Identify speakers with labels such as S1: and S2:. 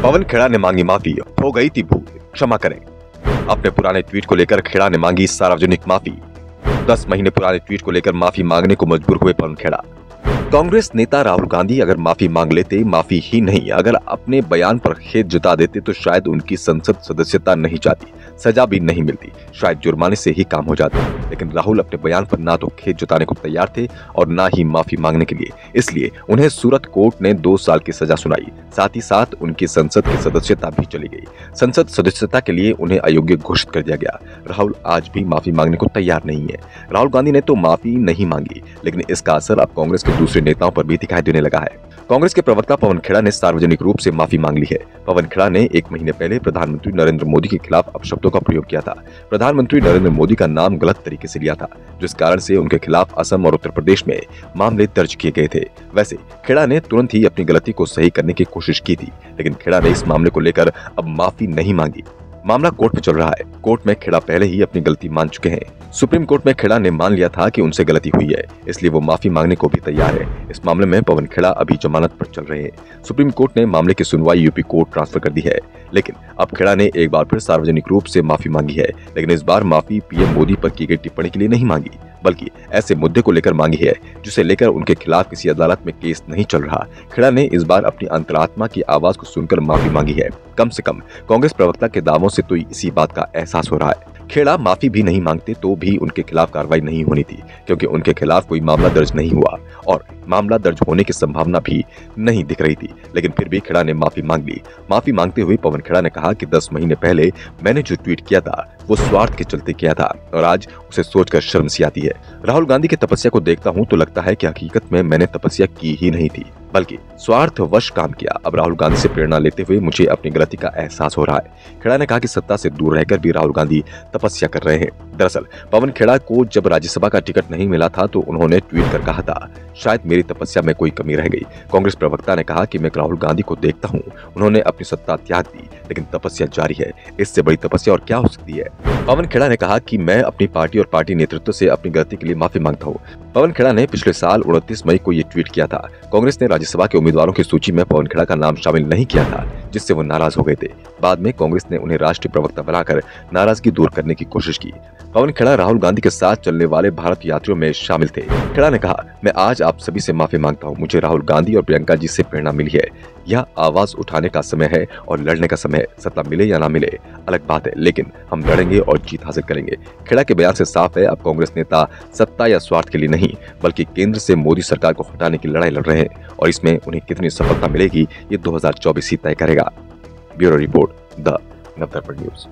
S1: पवन खेड़ा ने मांगी माफी, हो गई थी भूल, क्षमा करें। अपने पुराने ट्वीट को लेकर खेड़ा ने मांगी सार्वजनिक माफी। 10 महीने पुराने ट्वीट को लेकर माफी मांगने को मजबूर हुए पवन खेड़ा। कांग्रेस नेता राहुल गांधी अगर माफी मांग लेते, माफी ही नहीं अगर अपने बयान पर खेद जता देते तो शायद उनकी संसद सदस्यता नहीं जाती, सजा भी नहीं मिलती, शायद जुर्माने से ही काम हो जाता। लेकिन राहुल अपने बयान पर ना तो खेद जताने को तैयार थे और ना ही माफी मांगने के लिए, इसलिए उन्हें सूरत कोर्ट ने 2 साल की सजा सुनाई। साथ ही साथ उनकी संसद की सदस्यता भी चली गई। संसद सदस्यता के लिए उन्हें अयोग्य घोषित कर दिया गया। राहुल आज भी माफी मांगने को तैयार नहीं है। राहुल गांधी ने तो माफी नहीं मांगी, लेकिन इसका असर अब कांग्रेस के दूसरे नेताओं पर भी दिखाई देने लगा है। कांग्रेस के प्रवक्ता पवन खेड़ा ने सार्वजनिक रूप से माफी मांग ली है। पवन खेड़ा ने 1 महीने पहले प्रधानमंत्री नरेंद्र मोदी के खिलाफ अपशब्दों का प्रयोग किया था। प्रधानमंत्री नरेंद्र मोदी का नाम गलत तरीके से लिया था, जिस कारण से उनके खिलाफ असम और उत्तर प्रदेश में मामले दर्ज किए गए थे। वैसे खेड़ा ने तुरंत ही अपनी गलती को सही करने की कोशिश की थी, लेकिन खेड़ा ने इस मामले को लेकर अब माफी नहीं मांगी। मामला कोर्ट में चल रहा है। कोर्ट में खेड़ा पहले ही अपनी गलती मान चुके हैं। सुप्रीम कोर्ट में खेड़ा ने मान लिया था कि उनसे गलती हुई है, इसलिए वो माफी मांगने को भी तैयार है। इस मामले में पवन खेड़ा अभी जमानत पर चल रहे हैं। सुप्रीम कोर्ट ने मामले की सुनवाई यूपी कोर्ट ट्रांसफर कर दी है, लेकिन अब खेड़ा ने एक बार फिर सार्वजनिक रूप से माफी मांगी है। लेकिन इस बार माफी पीएम मोदी पर की गई टिप्पणी के लिए नहीं मांगी, बल्कि ऐसे मुद्दे को लेकर मांगी है जिसे लेकर उनके खिलाफ किसी अदालत में केस नहीं चल रहा। खेड़ा ने इस बार अपनी अंतरात्मा की आवाज को सुनकर माफी मांगी है। कम से कम कांग्रेस प्रवक्ता के दावों से तो इसी बात का एहसास हो रहा है। खेड़ा माफी भी नहीं मांगते तो भी उनके खिलाफ कार्रवाई नहीं होनी थी, क्योंकि उनके खिलाफ कोई मामला दर्ज नहीं हुआ और मामला दर्ज होने की संभावना भी नहीं दिख रही थी। लेकिन फिर भी खेड़ा ने माफी मांग ली। माफी मांगते हुए पवन खेड़ा ने कहा कि 10 महीने पहले मैंने जो ट्वीट किया था वो स्वार्थ के चलते किया था और आज उसे सोचकर शर्म सी आती है। राहुल गांधी की तपस्या को देखता हूं तो लगता है कि हकीकत में मैंने तपस्या की ही नहीं थी, बल्कि स्वार्थवश काम किया। अब राहुल गांधी से प्रेरणा लेते हुए मुझे अपनी गलती का एहसास हो रहा है। खेड़ा ने कहा कि सत्ता से दूर रहकर भी राहुल गांधी तपस्या कर रहे हैं। दरअसल पवन खेड़ा को जब राज्यसभा का टिकट नहीं मिला था तो उन्होंने ट्वीट कर कहा था, शायद मेरी तपस्या में कोई कमी रह गई। कांग्रेस प्रवक्ता ने कहा कि मैं राहुल गांधी को देखता हूं, उन्होंने अपनी सत्ता त्याग दी, लेकिन तपस्या जारी है। इससे बड़ी तपस्या और क्या हो सकती है। पवन खेड़ा ने कहा कि मैं अपनी पार्टी और पार्टी नेतृत्व से अपनी गलती के लिए माफी मांगता हूँ। पवन खेड़ा ने पिछले साल 29 मई को ये ट्वीट किया था। कांग्रेस ने राज्यसभा के उम्मीदवारों की सूची में पवन खेड़ा का नाम शामिल नहीं किया था, जिससे वो नाराज हो गए थे। बाद में कांग्रेस ने उन्हें राष्ट्रीय प्रवक्ता बनाकर नाराजगी दूर करने की कोशिश की। पवन खेड़ा राहुल गांधी के साथ चलने वाले भारत यात्रियों में शामिल थे। खेड़ा ने कहा, मैं आज आप सभी से माफी मांगता हूँ। मुझे राहुल गांधी और प्रियंका जी से प्रेरणा मिली है। यह आवाज उठाने का समय है और लड़ने का समय है। सत्ता मिले या ना मिले अलग बात है, लेकिन हम लड़ेंगे और जीत हासिल करेंगे। खेड़ा के बयान से साफ है, अब कांग्रेस नेता सत्ता या स्वार्थ के लिए नहीं, बल्कि केंद्र से मोदी सरकार को हटाने की लड़ाई लड़ रहे हैं और इसमें उन्हें कितनी सफलता मिलेगी ये 2024 ही तय करेगा। Bureau report, the Navdarpan news.